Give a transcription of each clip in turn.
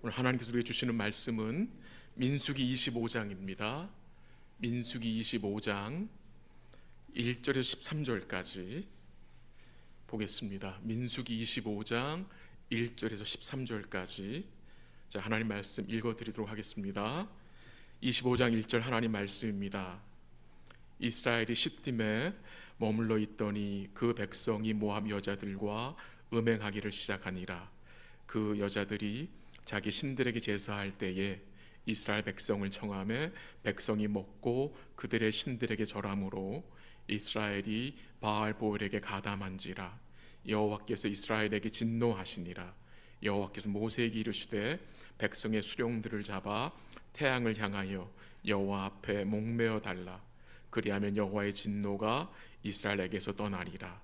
오늘 하나님께서 우리에게 주시는 말씀은 민수기 25장입니다. 민수기 25장 1절에서 13절까지 보겠습니다. 민수기 25장 1절에서 13절까지 하나님 말씀 읽어드리도록 하겠습니다. 25장 1절 하나님 말씀입니다. 이스라엘이 시딤에 머물러 있더니 그 백성이 모압 여자들과 음행하기를 시작하니라. 그 여자들이 자기 신들에게 제사할 때에 이스라엘 백성을 청하매 백성이 먹고 그들의 신들에게 절함으로 이스라엘이 바알보엘에게 가담한지라. 여호와께서 이스라엘에게 진노하시니라. 여호와께서 모세에게 이르시되 백성의 수령들을 잡아 태양을 향하여 여호와 앞에 목매어 달라. 그리하면 여호와의 진노가 이스라엘에게서 떠나리라.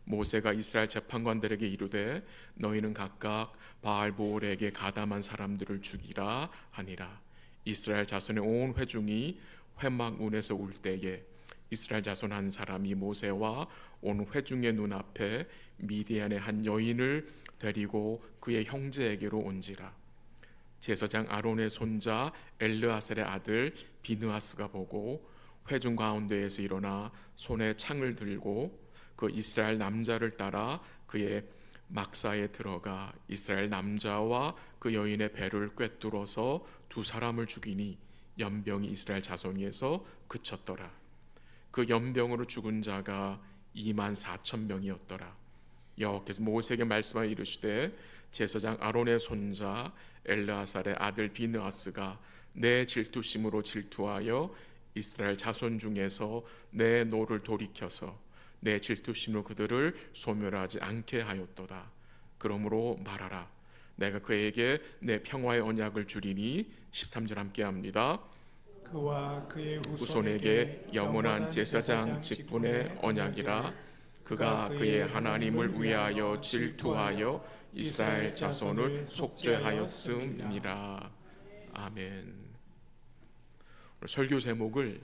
모세가 이스라엘 재판관들에게 이르되 너희는 각각 바알보엘에게 가담한 사람들을 죽이라 하니라. 이스라엘 자손의 온 회중이 회막문에서 울 때에 이스라엘 자손 한 사람이 모세와 온 회중의 눈앞에 미디안의 한 여인을 데리고 그의 형제에게로 온지라. 제사장 아론의 손자 엘르아셀의 아들 비느하스가 보고 회중 가운데에서 일어나 손에 창을 들고 그 이스라엘 남자를 따라 그의 막사에 들어가 이스라엘 남자와 그 여인의 배를 꿰뚫어서 두 사람을 죽이니 연병이 이스라엘 자손 위에서 그쳤더라. 그 연병으로 죽은 자가 24,000명이었더라. 여호와께서 모세에게 말씀하여 이르시되 제사장 아론의 손자 엘르아살의 아들 비느하스가 내 질투심으로 질투하여 이스라엘 자손 중에서 내 노를 돌이켜서 내 질투심으로 그들을 소멸하지 않게 하였도다. 그러므로 말하라. 내가 그에게 내 평화의 언약을 주리니 13절 함께 합니다. 그와 그의 후손에게 영원한 제사장 직분의 언약이라. 그가 그의 하나님을 위하여 질투하여 이스라엘 자손을 속죄하였음이니라. 아멘. 오늘 설교 제목을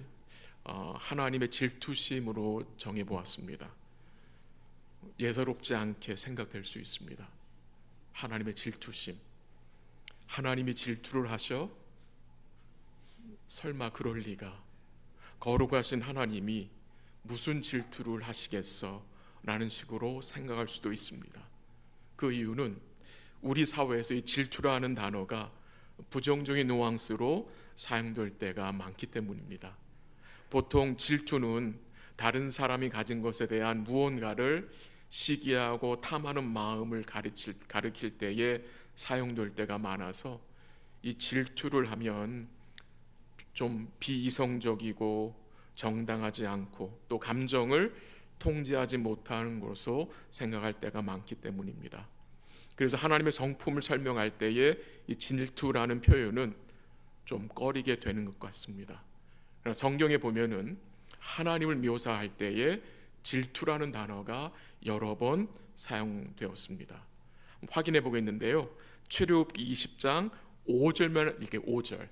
하나님의 질투심으로 정해보았습니다. 예사롭지 않게 생각될 수 있습니다. 하나님의 질투심. 하나님이 질투를 하셔? 설마 그럴 리가. 거룩하신 하나님이 무슨 질투를 하시겠어? 라는 식으로 생각할 수도 있습니다. 그 이유는 우리 사회에서 이 질투라는 단어가 부정적인 뉘앙스로 사용될 때가 많기 때문입니다. 보통 질투는 다른 사람이 가진 것에 대한 무언가를 시기하고 탐하는 마음을 가리킬 때에 사용될 때가 많아서 이 질투를 하면 좀 비이성적이고 정당하지 않고 또 감정을 통제하지 못하는 것으로 생각할 때가 많기 때문입니다. 그래서 하나님의 성품을 설명할 때에 이 질투라는 표현은 좀 꺼리게 되는 것 같습니다. 성경에 보면은 하나님을 묘사할 때에 질투라는 단어가 여러 번 사용되었습니다. 확인해 보겠는데요. 출애굽기 20장 5절만 이렇게 5절.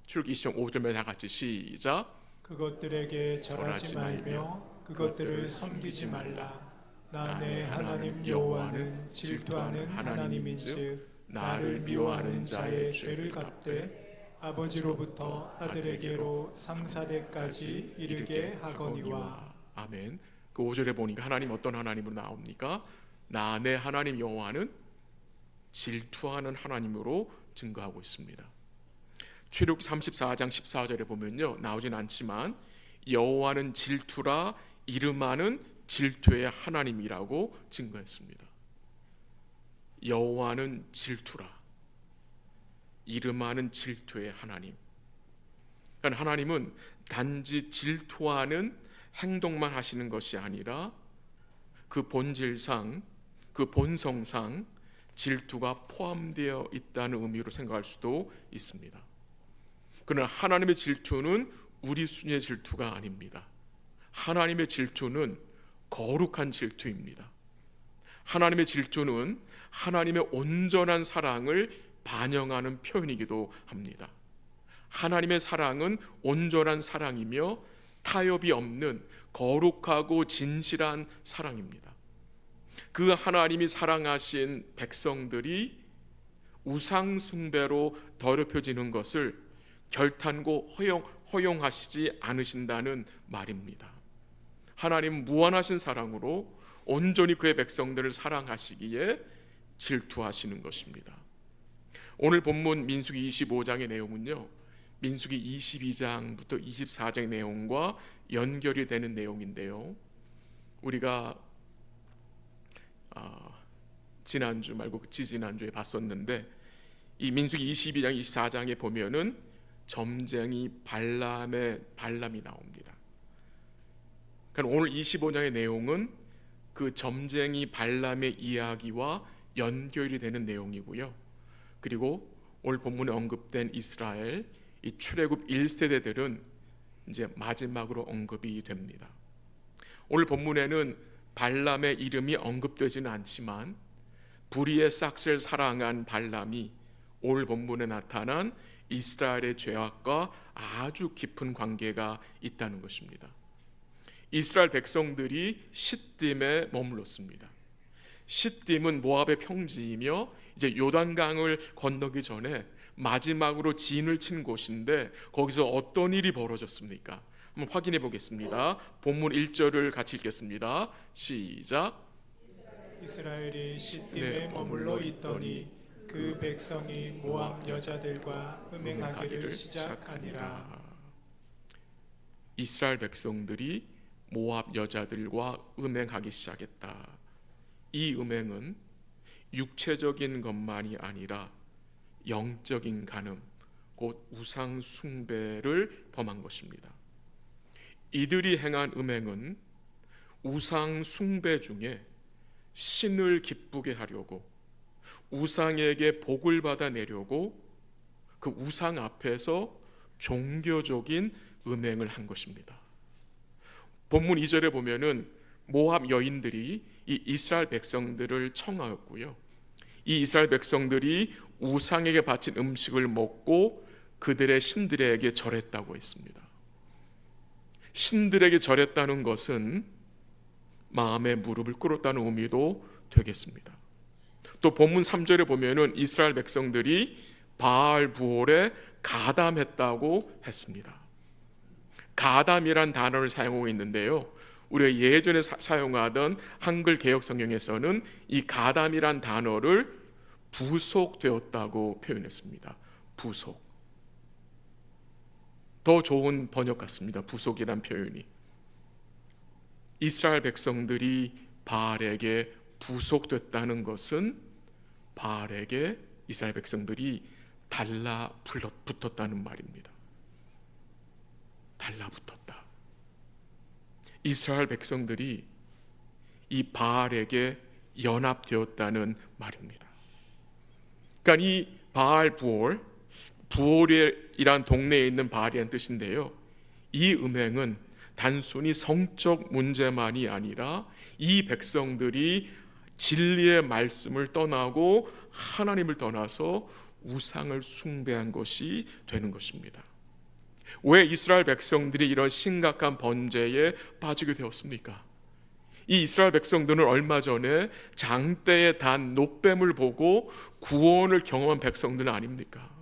출애굽기 20장 5절만 다 같이 시작. 그것들에게 절하지 말며 그것들을 섬기지 말라. 나 내 하나님 여호와는 질투하는 하나님인즉 나를 미워하는 자의 죄를 갚되 아버지로부터 아들에게로 상사대까지 이르게 하거니와. 아멘. 그 5절에 보니까 하나님 어떤 하나님으로 나옵니까? 나 내 하나님 여호와는 질투하는 하나님으로 증거하고 있습니다. 출애굽기 34장 14절에 보면요, 나오진 않지만 여호와는 질투라 이름하는 질투의 하나님이라고 증거했습니다. 여호와는 질투라 이름하는 질투의 하나님. 그러니까 하나님은 단지 질투하는 행동만 하시는 것이 아니라 그 본질상, 그 본성상 질투가 포함되어 있다는 의미로 생각할 수도 있습니다. 그러나 하나님의 질투는 우리 순위의 질투가 아닙니다. 하나님의 질투는 거룩한 질투입니다. 하나님의 질투는 하나님의 온전한 사랑을 반영하는 표현이기도 합니다. 하나님의 사랑은 온전한 사랑이며 타협이 없는 거룩하고 진실한 사랑입니다. 그 하나님이 사랑하신 백성들이 우상 숭배로 더럽혀지는 것을 결탄고 허용하시지 않으신다는 말입니다. 하나님은 무한하신 사랑으로 온전히 그의 백성들을 사랑하시기에 질투하시는 것입니다. 오늘 본문 민수기 25장의 내용은요, 민수기 22장부터 24장의 내용과 연결이 되는 내용인데요, 우리가 지난주 말고 지지난주에 봤었는데, 이 민수기 22장 24장에 보면은 점쟁이 발람이 나옵니다. 그러니까 오늘 25장의 내용은 그 점쟁이 발람의 이야기와 연결이 되는 내용이고요. 그리고 오늘 본문에 언급된 이스라엘 이 출애굽 1세대들은 이제 마지막으로 언급이 됩니다. 오늘 본문에는 발람의 이름이 언급되지는 않지만 불의의 싹스를 사랑한 발람이 오늘 본문에 나타난 이스라엘의 죄악과 아주 깊은 관계가 있다는 것입니다. 이스라엘 백성들이 시딤에 머물렀습니다. 시딤은 모압의 평지이며 이제 요단강을 건너기 전에 마지막으로 진을 친 곳인데, 거기서 어떤 일이 벌어졌습니까? 한번 확인해 보겠습니다. 본문 1절을 같이 읽겠습니다. 시작. 이스라엘이 시딤에 머물러 있더니 그 백성이 모압 여자들과 음행하기를 시작하니라. 이스라엘 백성들이 모압 여자들과 음행하기 시작했다. 이 음행은 육체적인 것만이 아니라 영적인 간음, 곧 우상 숭배를 범한 것입니다. 이들이 행한 음행은 우상 숭배 중에 신을 기쁘게 하려고, 우상에게 복을 받아내려고 그 우상 앞에서 종교적인 음행을 한 것입니다. 본문 2절에 보면은 모압 여인들이 이 이스라엘 백성들을 청하였고요, 이 이스라엘 백성들이 우상에게 바친 음식을 먹고 그들의 신들에게 절했다고 했습니다. 신들에게 절했다는 것은 마음의 무릎을 꿇었다는 의미도 되겠습니다. 또 본문 3절에 보면은 이스라엘 백성들이 바알 부올에 가담했다고 했습니다. 가담이란 단어를 사용하고 있는데요, 우리가 예전에 사용하던 한글 개역 성경에서는 이 가담이란 단어를 부속되었다고 표현했습니다. 부속. 더 좋은 번역 같습니다. 부속이란 표현이. 이스라엘 백성들이 바알에게 부속됐다는 것은 바알에게 이스라엘 백성들이 달라붙었다는 말입니다. 달라붙었다. 이스라엘 백성들이 이 바알에게 연합되었다는 말입니다. 그러니까 이 바알 부올이란 동네에 있는 바알이라는 뜻인데요, 이 음행은 단순히 성적 문제만이 아니라 이 백성들이 진리의 말씀을 떠나고 하나님을 떠나서 우상을 숭배한 것이 되는 것입니다. 왜 이스라엘 백성들이 이런 심각한 번제에 빠지게 되었습니까? 이 이스라엘 백성들은 얼마 전에 장대에 단 노뱀을 보고 구원을 경험한 백성들은 아닙니까?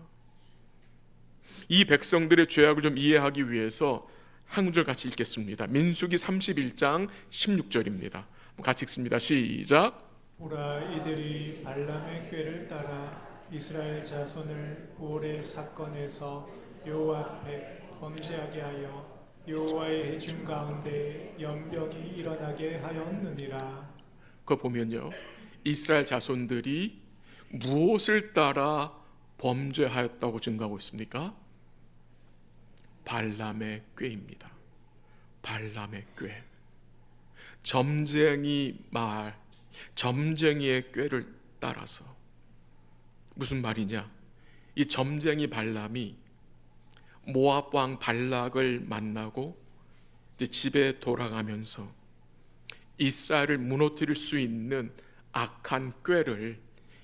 이 백성들의 죄악을 좀 이해하기 위해서 한 구절 같이 읽겠습니다. 민수기 31장 16절입니다. 같이 읽습니다. 시작. 보라, 이들이 발람의 꾀를 따라 이스라엘 자손을 부올의 사건에서 여호와 앞에 범죄하게 하여 여호와의 해중 가운데 연병이 일어나게 하였느니라. 그거 보면요, 이스라엘 자손들이 무엇을 따라 범죄하였다고 증거하고 있습니까? 발람의 꾀입니다. 발람의 꾀. 점쟁이의 꾀를 따라서. 무슨 말이냐? 이 점쟁이 발람이 모압 왕 발락을 만나고 이제 집에 돌아가면서 이스라엘을 무너뜨릴 수 있는 악한 꾀를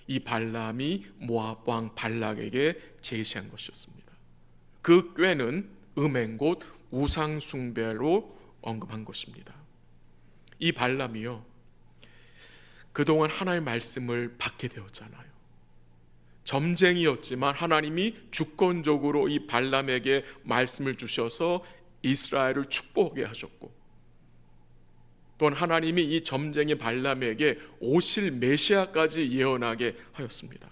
이 발람이 모압 왕 발락에게 제시한 것이었습니다. 그 꾀는 음행 곧 우상 숭배로 언급한 것입니다. 이 발람이요, 그동안 하나님의 말씀을 받게 되었잖아요. 점쟁이였지만 하나님이 주권적으로 이 발람에게 말씀을 주셔서 이스라엘을 축복하게 하셨고, 또한 하나님이 이 점쟁이 발람에게 오실 메시아까지 예언하게 하였습니다.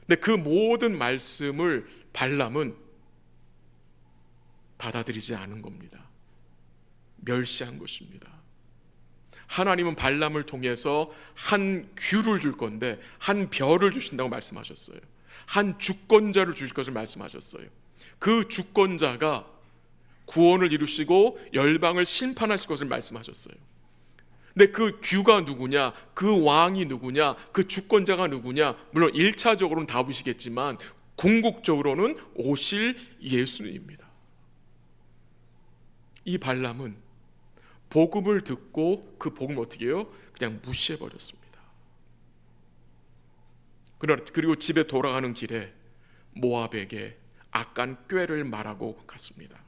근데 그 모든 말씀을 발람은 받아들이지 않은 겁니다. 멸시한 것입니다. 하나님은 발람을 통해서 한 규를 줄 건데 한 별을 주신다고 말씀하셨어요. 한 주권자를 주실 것을 말씀하셨어요. 그 주권자가 구원을 이루시고 열방을 심판하실 것을 말씀하셨어요. 근데 그 규가 누구냐, 그 왕이 누구냐, 그 주권자가 누구냐, 물론 1차적으로는 다보시겠지만 궁극적으로는 오실 예수님입니다. 이 발람은 복음을 듣고 그 복음을 어떻게 해요? 그냥 무시해버렸습니다. 그리고 집에 돌아가는 길에 모압에게 악한 꾀를 말하고 갔습니다.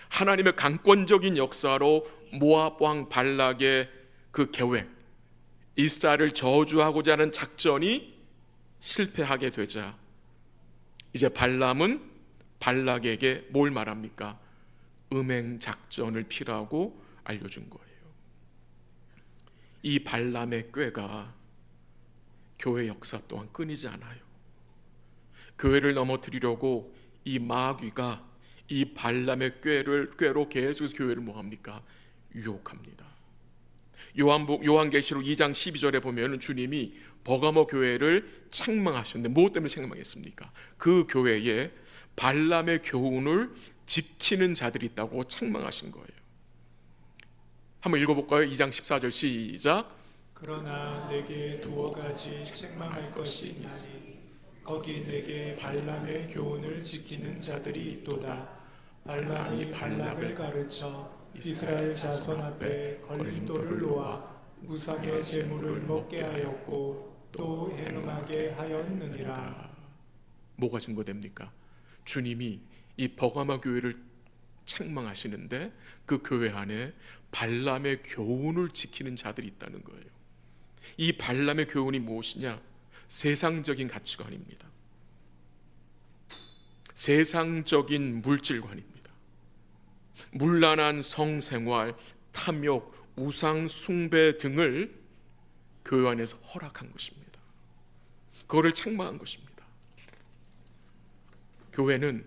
하나님의 강권적인 역사로 모압 왕 발락의 그 계획, 이스라엘을 저주하고자 하는 작전이 실패하게 되자 이제 발람은 발락에게 뭘 말합니까? 음행 작전을 피라고 알려준 거예요. 이 발람의 꾀가 교회 역사 또한 끊이지 않아요. 교회를 넘어뜨리려고 이 마귀가 이 발람의 꾀로 계속해서 교회를 뭐합니까? 유혹합니다. 요한계시록 2장 12절에 보면 주님이 버가모 교회를 책망하셨는데 무엇 때문에 책망했습니까? 그 교회에 발람의 교훈을 지키는 자들이 있다고 책망하신 거예요. 한번 읽어볼까요? 2장 14절 시작. 그러나 내게 두어 가지 책망할 것이 있나니 거기 내게 발람의 교훈을 지키는 자들이 있도다. 발람이 발락을 가르쳐 이스라엘 자손 앞에 걸림돌을 놓아 우상의 제물을 먹게 하였고 또 행음하게 하였느니라. 뭐가 증거됩니까? 주님이 이 버가마 교회를 책망하시는데 그 교회 안에 발람의 교훈을 지키는 자들이 있다는 거예요. 이 발람의 교훈이 무엇이냐? 세상적인 가치관입니다. 세상적인 물질관입니다. 문란한 성생활, 탐욕, 우상 숭배 등을 교회 안에서 허락한 것입니다. 그거를 책망한 것입니다. 교회는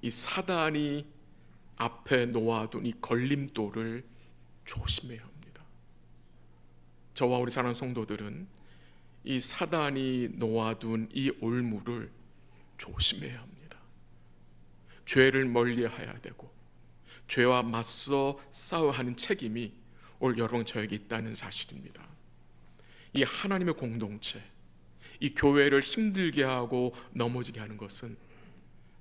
이 사단이 앞에 놓아둔 이 걸림돌을 조심해야 합니다. 저와 우리 사랑하는 성도들은 이 사단이 놓아둔 이 올무를 조심해야 합니다. 죄를 멀리해야 되고 죄와 맞서 싸워야 하는 책임이 오늘 여러분 저에게 있다는 사실입니다. 이 하나님의 공동체, 이 교회를 힘들게 하고 넘어지게 하는 것은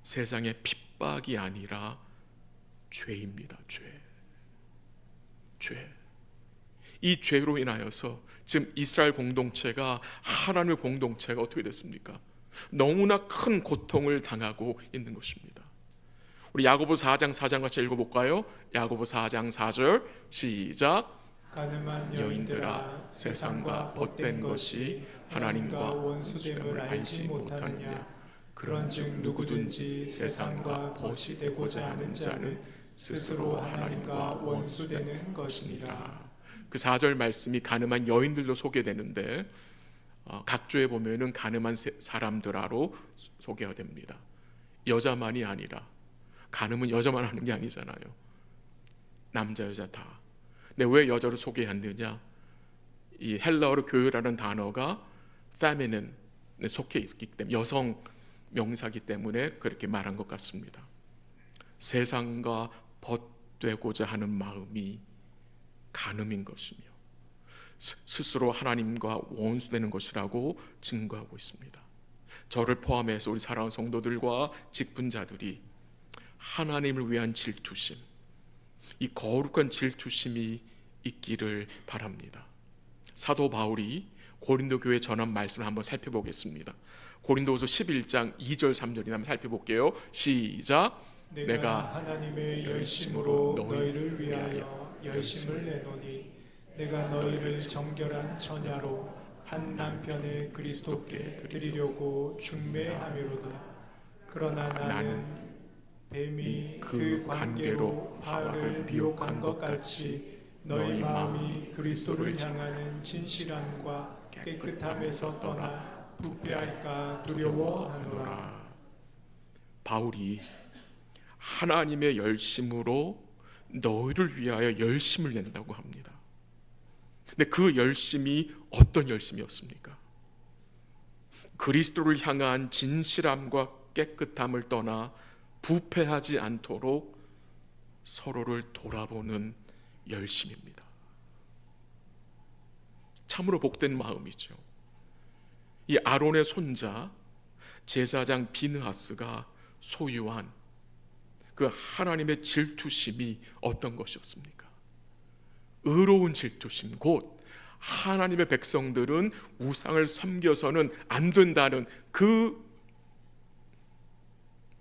세상의 핍박이 아니라 죄입니다. 죄. 이 죄로 인하여서 지금 이스라엘 공동체가, 하나님의 공동체가 어떻게 됐습니까? 너무나 큰 고통을 당하고 있는 것입니다. 우리 야고보서 4장 4장 같이 읽어볼까요? 야고보서 4장 4절 시작. 가늠한 여인들아, 세상과 벗된 것이 하나님과 원수됨을 알지 못하느냐? 그런즉 누구든지 세상과 벗이 되고자 하는 자는 스스로 하나님과 원수되는 것이니라. 그 4절 말씀이 가늠한 여인들로 소개되는데 각조에 보면은 가늠한 사람들아로 소개가 됩니다. 여자만이 아니라, 가늠은 여자만 하는 게 아니잖아요. 남자 여자 다. 근데 왜 여자로 소개했느냐? 이 헬라어로 교회라는 단어가 feminine에 속해 있기 때문에, 여성 명사기 때문에 그렇게 말한 것 같습니다. 세상과 벗되고자 하는 마음이 간음인 것이며 스스로 하나님과 원수되는 것이라고 증거하고 있습니다. 저를 포함해서 우리 사랑하는 성도들과 직분자들이 하나님을 위한 질투심, 이 거룩한 질투심이 있기를 바랍니다. 사도 바울이 고린도 교회에 전한 말씀을 한번 살펴보겠습니다. 고린도후서 11장 2절 3절이나 한번 살펴볼게요. 시작. 내가 하나님의 열심으로 너희를 위하여 열심을 내노니 내가 너희를 정결한 처녀로 한 남편의 그리스도께 드리려고 중매함이로다. 그러나 나는 뱀이 그 관계로 하와를 미혹한 것 같이 너희 마음이 그리스도를 향하는 진실함과 깨끗함에서 떠나 부패할까 두려워하노라. 바울이 하나님의 열심으로 너희를 위하여 열심을 낸다고 합니다. 근데 그 열심이 어떤 열심이었습니까? 그리스도를 향한 진실함과 깨끗함을 떠나 부패하지 않도록 서로를 돌아보는 열심입니다. 참으로 복된 마음이죠. 이 아론의 손자 제사장 비느하스가 소유한 그 하나님의 질투심이 어떤 것이었습니까? 의로운 질투심, 곧 하나님의 백성들은 우상을 섬겨서는 안 된다는 그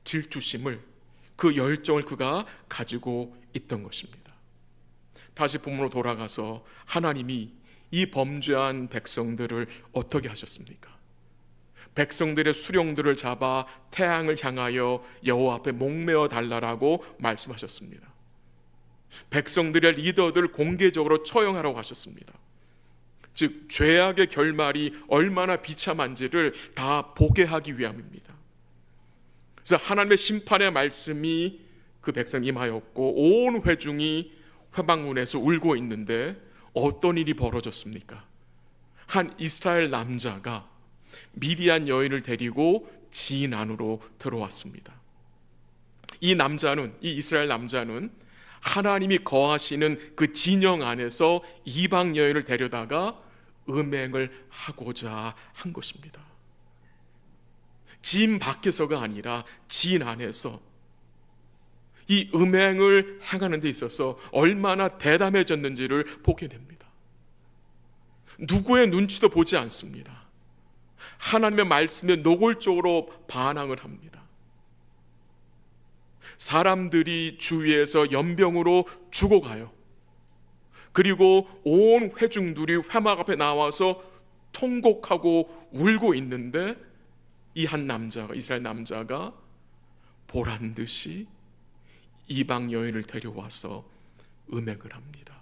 질투심을, 그 열정을 그가 가지고 있던 것입니다. 다시 본문으로 돌아가서 하나님이 이 범죄한 백성들을 어떻게 하셨습니까? 백성들의 수령들을 잡아 태양을 향하여 여호와 앞에 목매어 달라라고 말씀하셨습니다. 백성들의 리더들을 공개적으로 처형하라고 하셨습니다. 즉 죄악의 결말이 얼마나 비참한지를 다 보게 하기 위함입니다. 그래서 하나님의 심판의 말씀이 그 백성 임하였고 온 회중이 회방문에서 울고 있는데 어떤 일이 벌어졌습니까? 한 이스라엘 남자가 미디안 여인을 데리고 지인 안으로 들어왔습니다. 이 이스라엘 남자는 하나님이 거하시는 그 진영 안에서 이방 여인을 데려다가 음행을 하고자 한 것입니다. 지인 밖에서가 아니라 지인 안에서 이 음행을 행하는 데 있어서 얼마나 대담해졌는지를 보게 됩니다. 누구의 눈치도 보지 않습니다. 하나님의 말씀에 노골적으로 반항을 합니다. 사람들이 주위에서 연병으로 죽어가요. 그리고 온 회중들이 회막 앞에 나와서 통곡하고 울고 있는데 이 한 남자가, 이스라엘 남자가 보란 듯이 이방 여인을 데려와서 음행을 합니다.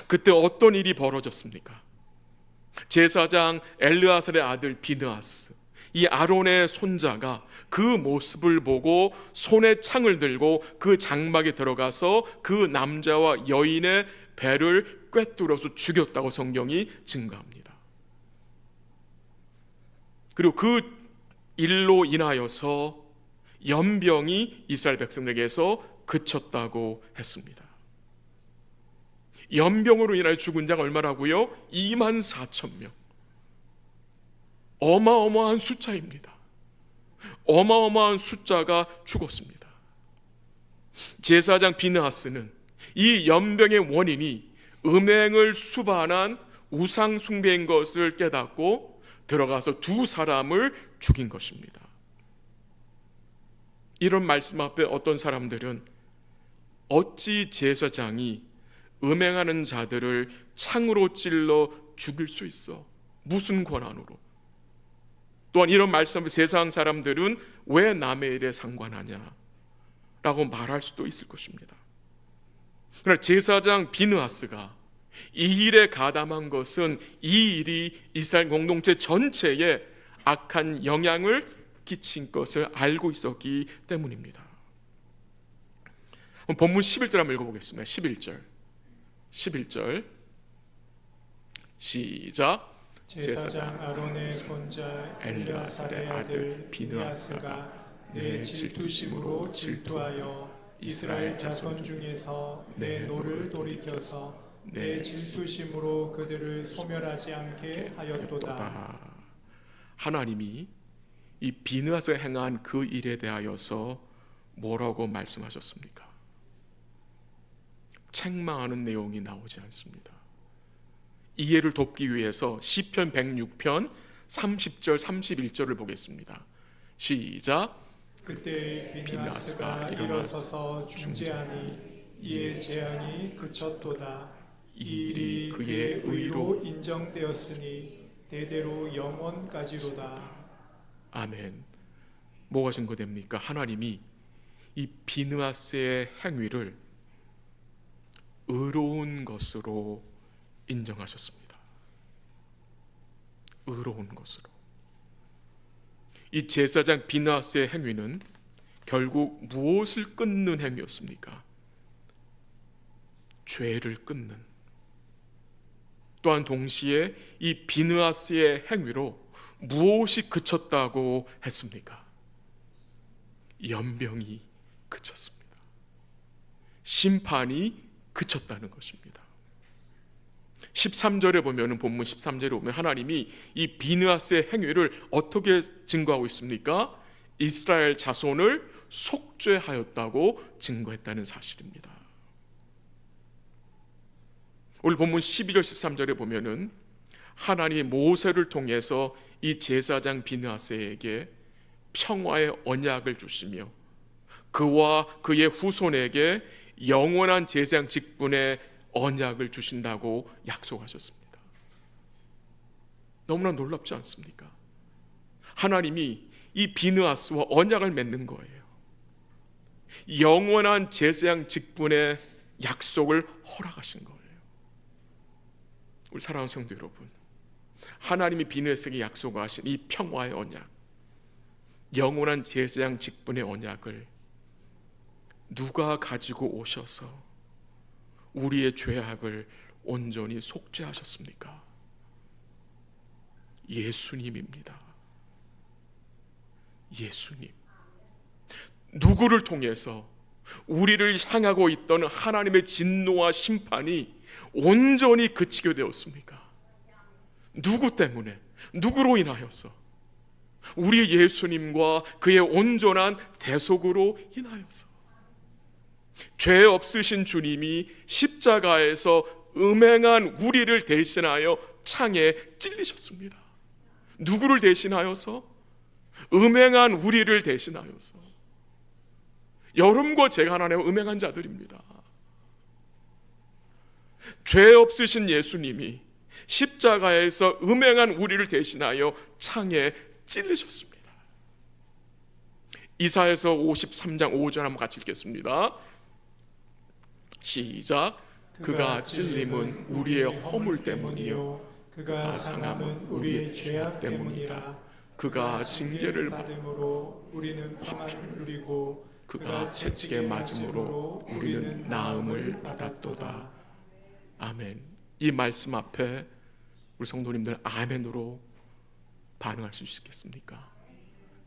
그때 어떤 일이 벌어졌습니까? 제사장 엘르아살의 아들 비느하스, 이 아론의 손자가 그 모습을 보고 손에 창을 들고 그 장막에 들어가서 그 남자와 여인의 배를 꿰뚫어서 죽였다고 성경이 증거합니다. 그리고 그 일로 인하여서 연병이 이스라엘 백성에게서 그쳤다고 했습니다. 연병으로 인하여 죽은 자가 얼마라고요? 24,000명. 어마어마한 숫자입니다. 어마어마한 숫자가 죽었습니다. 제사장 비느하스는 이 연병의 원인이 음행을 수반한 우상 숭배인 것을 깨닫고 들어가서 두 사람을 죽인 것입니다. 이런 말씀 앞에 어떤 사람들은 어찌 제사장이 음행하는 자들을 창으로 찔러 죽일 수 있어? 무슨 권한으로? 또한 이런 말씀 앞에 세상 사람들은 왜 남의 일에 상관하냐? 라고 말할 수도 있을 것입니다. 그러나 제사장 비느하스가 이 일에 가담한 것은 이 일이 이스라엘 공동체 전체에 악한 영향을 끼친 것을 알고 있었기 때문입니다. 본문 11절 한번 읽어보겠습니다. 11절 시작. 제사장 아론의 손자 엘르아살의 아들 비느하스가 내 질투심으로 질투하여 이스라엘 자손 중에서 내 노를 돌이켜서 내 질투심으로 그들을 소멸하지 않게 하였도다. 하나님이 이 비느하스가 행한 그 일에 대하여서 뭐라고 말씀하셨습니까? 책망하는 내용이 나오지 않습니다. 이해를 돕기 위해서 시편 106편 30절 31절을 보겠습니다. 시작. 그때 비느하스가 일어서서 중재하니 이에 재앙이 그쳤도다. 이 일이 그의 의로 인정되었으니 대대로 영원까지로다. 아멘. 뭐가 증거됩니까? 하나님이 이 비느하스의 행위를 의로운 것으로 인정하셨습니다. 의로운 것으로. 이 제사장 비느하스의 행위는 결국 무엇을 끊는 행위였습니까? 죄를 끊는. 또한 동시에 이 비느하스의 행위로 무엇이 그쳤다고 했습니까? 연병이 그쳤습니다. 심판이 그쳤다는 것입니다. 13절에 보면, 본문 13절에 보면 하나님이 이 비느하스의 행위를 어떻게 증거하고 있습니까? 이스라엘 자손을 속죄하였다고 증거했다는 사실입니다. 오늘 본문 12절 13절에 보면은 하나님이 모세를 통해서 이 제사장 비느하스에게 평화의 언약을 주시며 그와 그의 후손에게 영원한 제사장 직분의 언약을 주신다고 약속하셨습니다. 너무나 놀랍지 않습니까? 하나님이 이 비느하스와 언약을 맺는 거예요. 영원한 제사장 직분의 약속을 허락하신 거예요. 우리 사랑하는 성도 여러분, 하나님이 비느하스에게 약속하신 이 평화의 언약, 영원한 제사장 직분의 언약을 누가 가지고 오셔서 우리의 죄악을 온전히 속죄하셨습니까? 예수님입니다. 예수님. 누구를 통해서 우리를 향하고 있던 하나님의 진노와 심판이 온전히 그치게 되었습니까? 누구 때문에? 누구로 인하여서? 우리 예수님과 그의 온전한 대속으로 인하여서. 죄 없으신 주님이 십자가에서 음행한 우리를 대신하여 창에 찔리셨습니다. 누구를 대신하여서? 음행한 우리를 대신하여서. 여러분과 제가 하나님의 음행한 자들입니다. 죄 없으신 예수님이 십자가에서 음행한 우리를 대신하여 창에 찔리셨습니다. 이사야서 53장 5절 한번 같이 읽겠습니다. 시작. 그가 찔림은 우리의 허물 때문이요 그가 상함은 우리의 죄악 때문이라. 그가 징계를 받음으로 우리는 평안을 누리고 그가 채찍에 맞음으로 우리는 나음을 받았도다. 아멘. 이 말씀 앞에 우리 성도님들 아멘으로 반응할 수 있겠습니까?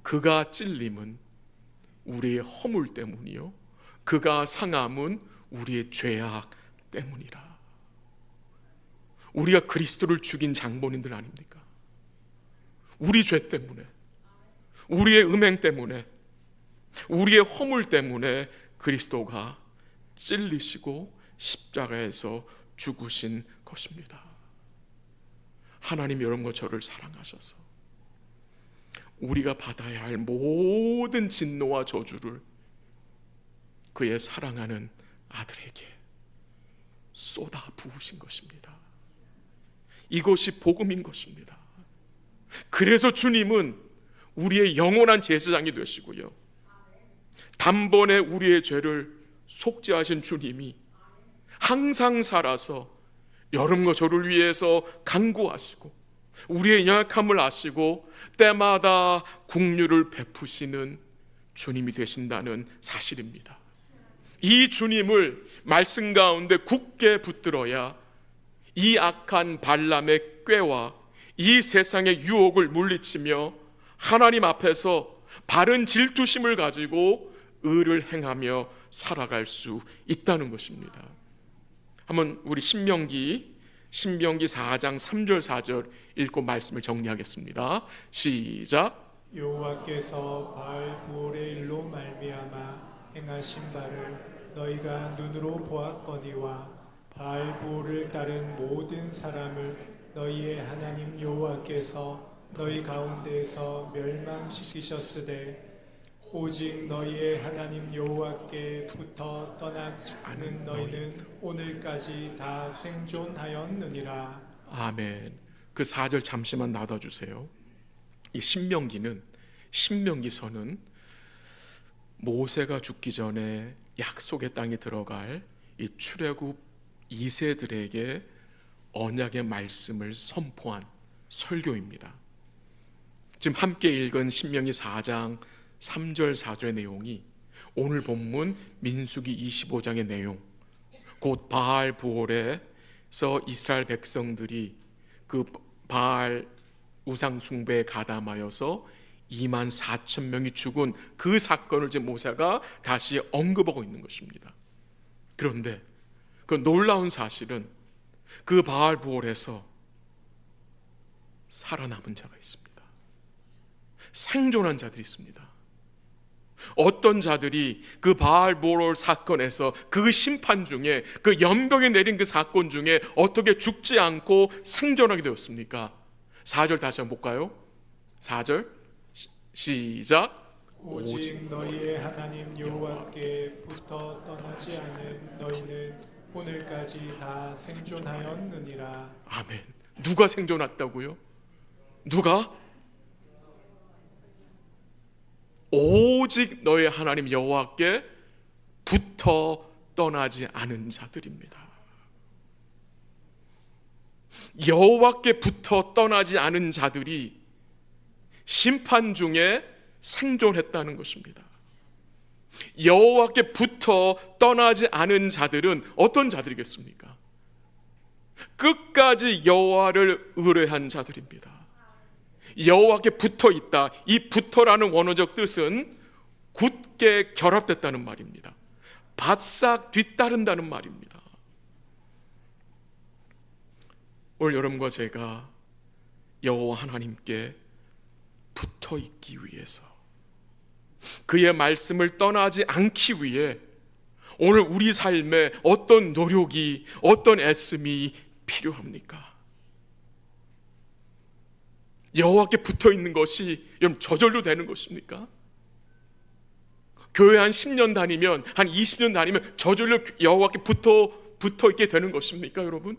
그가 찔림은 우리의 허물 때문이요 그가 상함은 우리의 죄악 때문이라. 우리가 그리스도를 죽인 장본인들 아닙니까? 우리 죄 때문에, 우리의 음행 때문에, 우리의 허물 때문에 그리스도가 찔리시고 십자가에서 죽으신 것입니다. 하나님이 여러분과 저를 사랑하셔서 우리가 받아야 할 모든 진노와 저주를 그의 사랑하는 아들에게 쏟아 부으신 것입니다. 이것이 복음인 것입니다. 그래서 주님은 우리의 영원한 제사장이 되시고요, 단번에 우리의 죄를 속죄하신 주님이 항상 살아서 여러분과 저를 위해서 간구하시고 우리의 연약함을 아시고 때마다 긍휼을 베푸시는 주님이 되신다는 사실입니다. 이 주님을 말씀 가운데 굳게 붙들어야 이 악한 발람의 꾀와 이 세상의 유혹을 물리치며 하나님 앞에서 바른 질투심을 가지고 의를 행하며 살아갈 수 있다는 것입니다. 한번 우리 신명기 4장 3절 4절 읽고 말씀을 정리하겠습니다. 시작. 여호와께서 바알 부올의 일로 말미암아 행하신 바를 너희가 눈으로 보았거니와 바알 부올을 따른 모든 사람을 너희의 하나님 여호와께서 너희 가운데에서 멸망시키셨으되 오직 너희의 하나님 여호와께 붙어 떠나지 않은 너희는 오늘까지 다 생존하였느니라. 아멘. 그 4절 잠시만 놔둬주세요. 이 신명기서는 모세가 죽기 전에 약속의 땅에 들어갈 이 출애굽 2세들에게 언약의 말씀을 선포한 설교입니다. 지금 함께 읽은 신명기 4장 3절 4절의 내용이 오늘 본문 민수기 25장의 내용, 곧 바알 부올에서 이스라엘 백성들이 그 바알 우상 숭배에 가담하여서 2만 4천 명이 죽은 그 사건을 지금 모세가 다시 언급하고 있는 것입니다. 그런데 그 놀라운 사실은 그 바알 부올에서 살아남은 자가 있습니다. 생존한 자들이 있습니다. 어떤 자들이 그 바알 부올 사건에서 그 심판 중에 그 연병에 내린 그 사건 중에 어떻게 죽지 않고 생존하게 되었습니까? 4절 다시 한번 볼까요? 4절 시작. 오직 너희의 하나님 여호와께 붙어 떠나지 않은 너희는 오늘까지 다 생존하였느니라. 아멘. 누가 생존했다고요? 누가? 오직 너희 하나님 여호와께 붙어 떠나지 않은 자들입니다. 여호와께 붙어 떠나지 않은 자들이 심판 중에 생존했다는 것입니다. 여호와께 붙어 떠나지 않은 자들은 어떤 자들이겠습니까? 끝까지 여호와를 의뢰한 자들입니다. 여호와께 붙어 있다. 이 붙어라는 원어적 뜻은 굳게 결합됐다는 말입니다. 바싹 뒤따른다는 말입니다. 오늘 여러분과 제가 여호와 하나님께 붙어 있기 위해서, 그의 말씀을 떠나지 않기 위해 오늘 우리 삶에 어떤 노력이, 어떤 애씀이 필요합니까? 여호와께 붙어 있는 것이 여러분 저절로 되는 것입니까? 교회 한 10년 다니면, 한 20년 다니면 저절로 여호와께 붙어 있게 되는 것입니까, 여러분?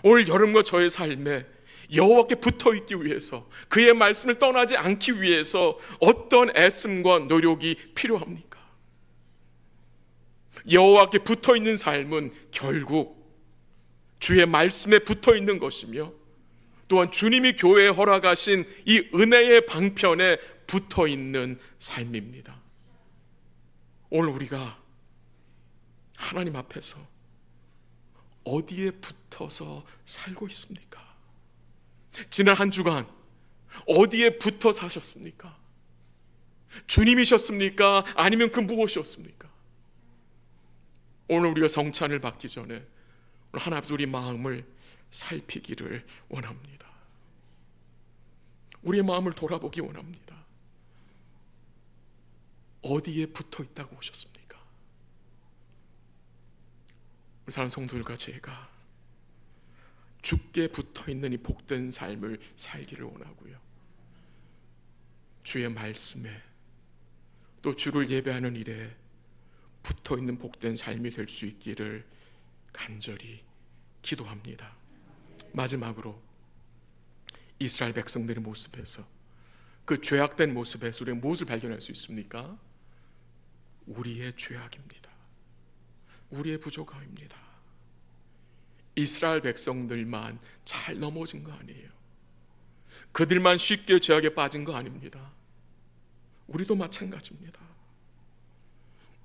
오늘 여러분과 저의 삶에 여호와께 붙어 있기 위해서, 그의 말씀을 떠나지 않기 위해서 어떤 애씀과 노력이 필요합니까? 여호와께 붙어 있는 삶은 결국 주의 말씀에 붙어 있는 것이며, 또한 주님이 교회에 허락하신 이 은혜의 방편에 붙어 있는 삶입니다. 오늘 우리가 하나님 앞에서 어디에 붙어서 살고 있습니까? 지난 한 주간 어디에 붙어 사셨습니까? 주님이셨습니까? 아니면 그 무엇이었습니까? 오늘 우리가 성찬을 받기 전에 오늘 하나님 앞에서 우리 마음을 살피기를 원합니다. 우리의 마음을 돌아보기 원합니다. 어디에 붙어 있다고 오셨습니까? 우리 사랑하는 성도들과 제가 주께 붙어 있는 이 복된 삶을 살기를 원하고요, 주의 말씀에 또 주를 예배하는 일에 붙어 있는 복된 삶이 될 수 있기를 간절히 기도합니다. 마지막으로 이스라엘 백성들의 모습에서, 그 죄악된 모습에서 우리가 무엇을 발견할 수 있습니까? 우리의 죄악입니다. 우리의 부족함입니다. 이스라엘 백성들만 잘 넘어진 거 아니에요. 그들만 쉽게 죄악에 빠진 거 아닙니다. 우리도 마찬가지입니다.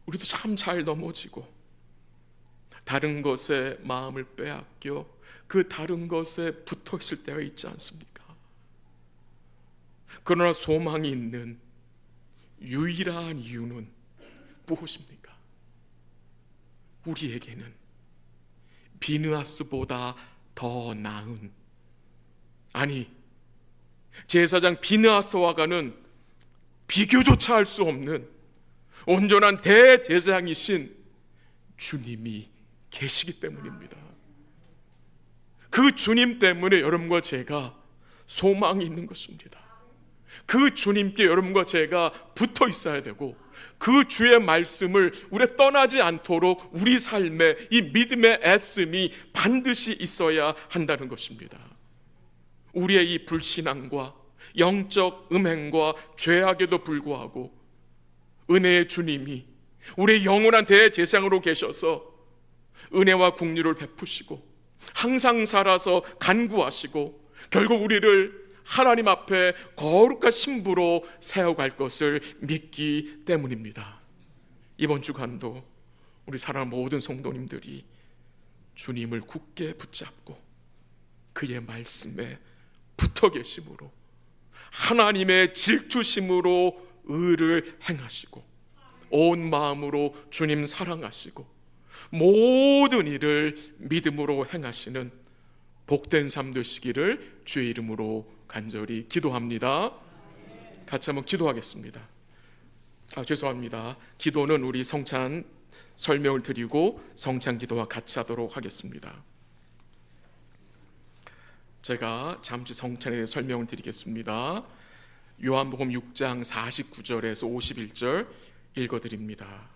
우리도 참 잘 넘어지고 다른 것에 마음을 빼앗겨 그 다른 것에 붙어 있을 때가 있지 않습니까? 그러나 소망이 있는 유일한 이유는 무엇입니까? 우리에게는 비느하스보다 더 나은, 아니 제사장 비느하스와가는 비교조차 할 수 없는 온전한 대제사장이신 주님이 계시기 때문입니다. 그 주님 때문에 여러분과 제가 소망이 있는 것입니다. 그 주님께 여러분과 제가 붙어 있어야 되고, 그 주의 말씀을 우리 떠나지 않도록 우리 삶에 이 믿음의 애씀이 반드시 있어야 한다는 것입니다. 우리의 이 불신앙과 영적 음행과 죄악에도 불구하고 은혜의 주님이 우리의 영원한 대제사장으로 계셔서 은혜와 긍휼을 베푸시고 항상 살아서 간구하시고 결국 우리를 하나님 앞에 거룩한 신부로 세워갈 것을 믿기 때문입니다. 이번 주간도 우리 사랑하는 모든 성도님들이 주님을 굳게 붙잡고 그의 말씀에 붙어 계심으로 하나님의 질투심으로 의를 행하시고 온 마음으로 주님 사랑하시고 모든 일을 믿음으로 행하시는 복된 삶 되시기를 주의 이름으로 간절히 기도합니다. 같이 한번 기도하겠습니다. 죄송합니다. 기도는 우리 성찬 설명을 드리고 성찬 기도와 같이 하도록 하겠습니다. 제가 잠시 성찬에 대해 설명을 드리겠습니다. 요한복음 6장 49절에서 51절 읽어드립니다.